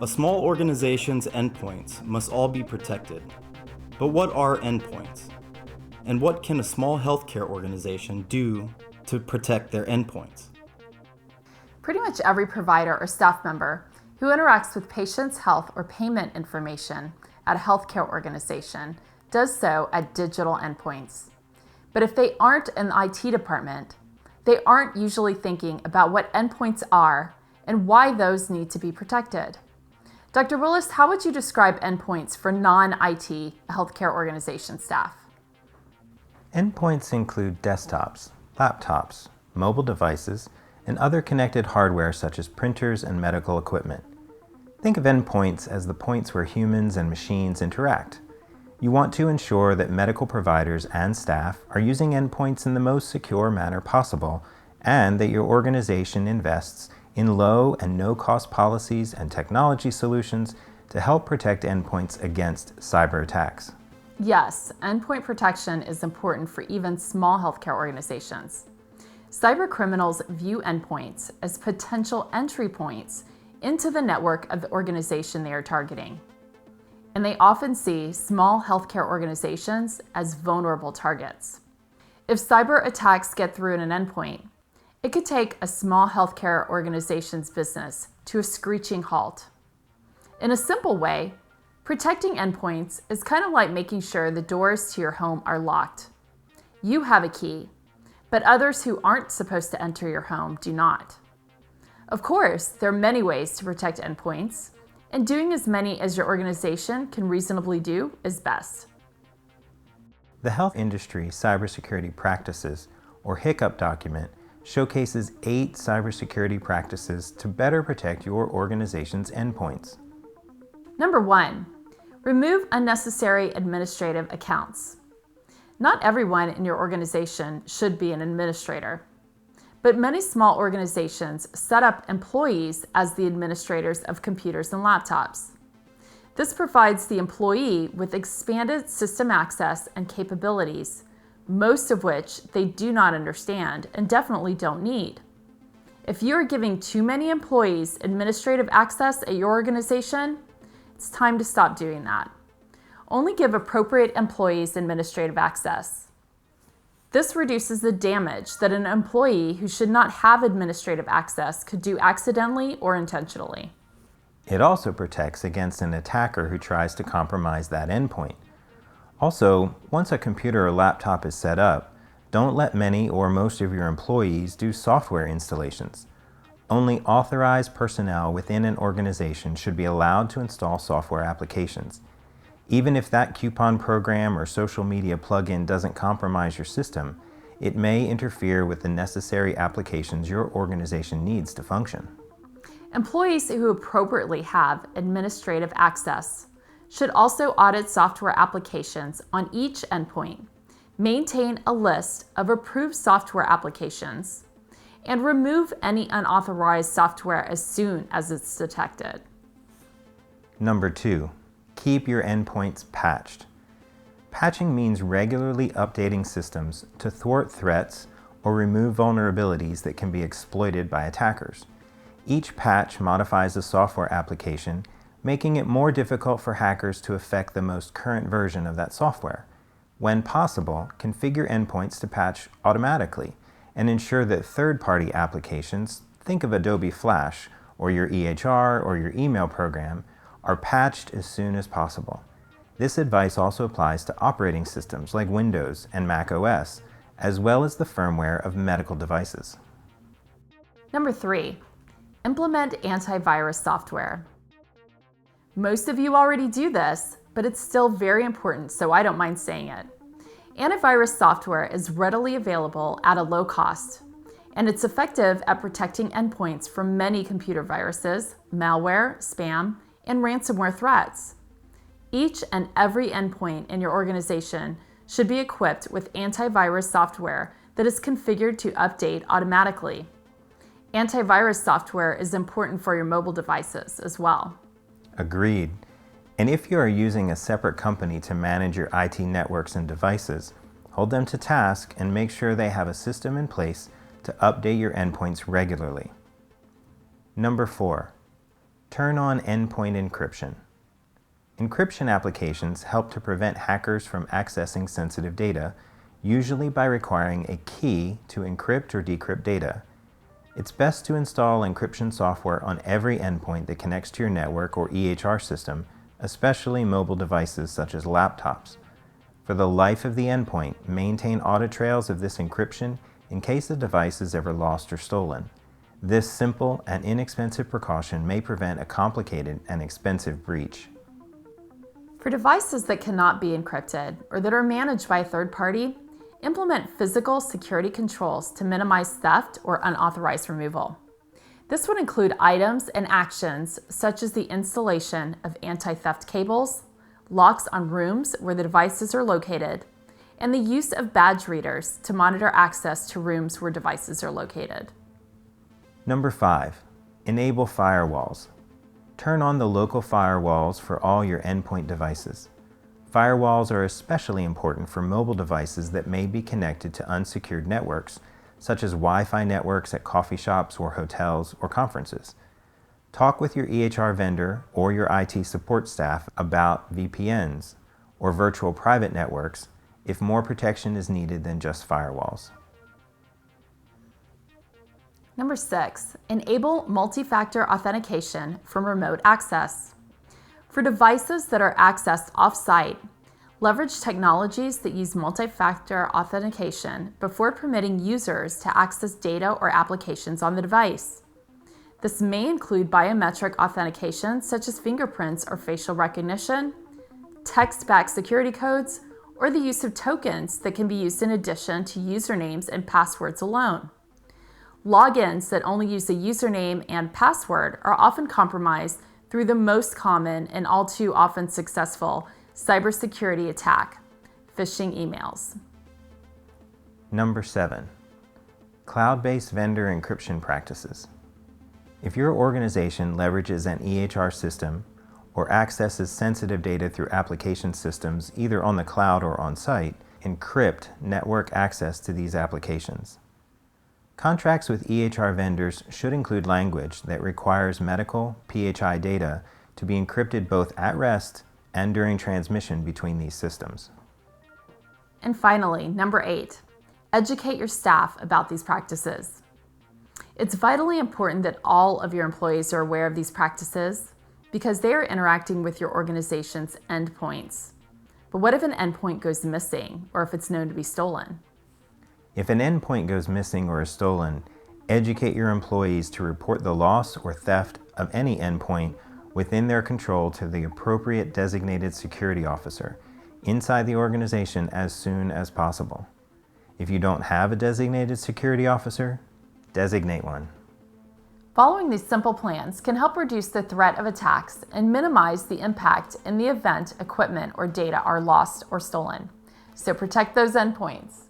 A small organization's endpoints must all be protected. But what are endpoints? And what can a small healthcare organization do to protect their endpoints? Pretty much every provider or staff member who interacts with patients' health or payment information at a healthcare organization does so at digital endpoints. But if they aren't in the IT department, they aren't usually thinking about what endpoints are and why those need to be protected. Dr. Willis, how would you describe endpoints for non-IT healthcare organization staff? Endpoints include desktops, laptops, mobile devices, and other connected hardware such as printers and medical equipment. Think of endpoints as the points where humans and machines interact. You want to ensure that medical providers and staff are using endpoints in the most secure manner possible, and that your organization invests in low and no-cost policies and technology solutions to help protect endpoints against cyber attacks. Yes, endpoint protection is important for even small healthcare organizations. Cyber criminals view endpoints as potential entry points into the network of the organization they are targeting. And they often see small healthcare organizations as vulnerable targets. If cyber attacks get through in an endpoint, it could take a small healthcare organization's business to a screeching halt. In a simple way, protecting endpoints is kind of like making sure the doors to your home are locked. You have a key, but others who aren't supposed to enter your home do not. Of course, there are many ways to protect endpoints, and doing as many as your organization can reasonably do is best. The Health Industry Cybersecurity Practices, or HICCUP document, showcases 8 cybersecurity practices to better protect your organization's endpoints. Number 1, remove unnecessary administrative accounts. Not everyone in your organization should be an administrator, but many small organizations set up employees as the administrators of computers and laptops. This provides the employee with expanded system access and capabilities, most of which they do not understand and definitely don't need. If you are giving too many employees administrative access at your organization, it's time to stop doing that. Only give appropriate employees administrative access. This reduces the damage that an employee who should not have administrative access could do accidentally or intentionally. It also protects against an attacker who tries to compromise that endpoint. Also, once a computer or laptop is set up, don't let many or most of your employees do software installations. Only authorized personnel within an organization should be allowed to install software applications. Even if that coupon program or social media plugin doesn't compromise your system, it may interfere with the necessary applications your organization needs to function. Employees who appropriately have administrative access should also audit software applications on each endpoint, maintain a list of approved software applications, and remove any unauthorized software as soon as it's detected. Number 2, keep your endpoints patched. Patching means regularly updating systems to thwart threats or remove vulnerabilities that can be exploited by attackers. Each patch modifies a software application, making it more difficult for hackers to affect the most current version of that software. When possible, configure endpoints to patch automatically and ensure that third-party applications, think of Adobe Flash or your EHR or your email program, are patched as soon as possible. This advice also applies to operating systems like Windows and Mac OS, as well as the firmware of medical devices. Number 3, implement antivirus software. Most of you already do this, but it's still very important, so I don't mind saying it. Antivirus software is readily available at a low cost, and it's effective at protecting endpoints from many computer viruses, malware, spam, and ransomware threats. Each and every endpoint in your organization should be equipped with antivirus software that is configured to update automatically. Antivirus software is important for your mobile devices as well. Agreed. And if you are using a separate company to manage your IT networks and devices, hold them to task and make sure they have a system in place to update your endpoints regularly. Number 4, Turn on endpoint encryption. Encryption applications help to prevent hackers from accessing sensitive data, usually by requiring a key to encrypt or decrypt data. It's best to install encryption software on every endpoint that connects to your network or EHR system, especially mobile devices such as laptops. For the life of the endpoint, maintain audit trails of this encryption in case the device is ever lost or stolen. This simple and inexpensive precaution may prevent a complicated and expensive breach. For devices that cannot be encrypted or that are managed by a third party, implement physical security controls to minimize theft or unauthorized removal. This would include items and actions such as the installation of anti-theft cables, locks on rooms where the devices are located, and the use of badge readers to monitor access to rooms where devices are located. Number 5, enable firewalls. Turn on the local firewalls for all your endpoint devices. Firewalls are especially important for mobile devices that may be connected to unsecured networks, such as Wi-Fi networks at coffee shops or hotels or conferences. Talk with your EHR vendor or your IT support staff about VPNs or virtual private networks if more protection is needed than just firewalls. Number 6, enable multi-factor authentication from remote access. For devices that are accessed off-site, leverage technologies that use multi-factor authentication before permitting users to access data or applications on the device. This may include biometric authentication such as fingerprints or facial recognition, text-backed security codes, or the use of tokens that can be used in addition to usernames and passwords alone. Logins that only use a username and password are often compromised through the most common and all too often successful cybersecurity attack, phishing emails. Number 7, cloud-based vendor encryption practices. If your organization leverages an EHR system or accesses sensitive data through application systems either on the cloud or on-site, encrypt network access to these applications. Contracts with EHR vendors should include language that requires medical PHI data to be encrypted both at rest and during transmission between these systems. And finally, number 8, educate your staff about these practices. It's vitally important that all of your employees are aware of these practices because they are interacting with your organization's endpoints. But what if an endpoint goes missing or if it's known to be stolen? If an endpoint goes missing or is stolen, educate your employees to report the loss or theft of any endpoint within their control to the appropriate designated security officer inside the organization as soon as possible. If you don't have a designated security officer, designate one. Following these simple plans can help reduce the threat of attacks and minimize the impact in the event equipment or data are lost or stolen. So protect those endpoints.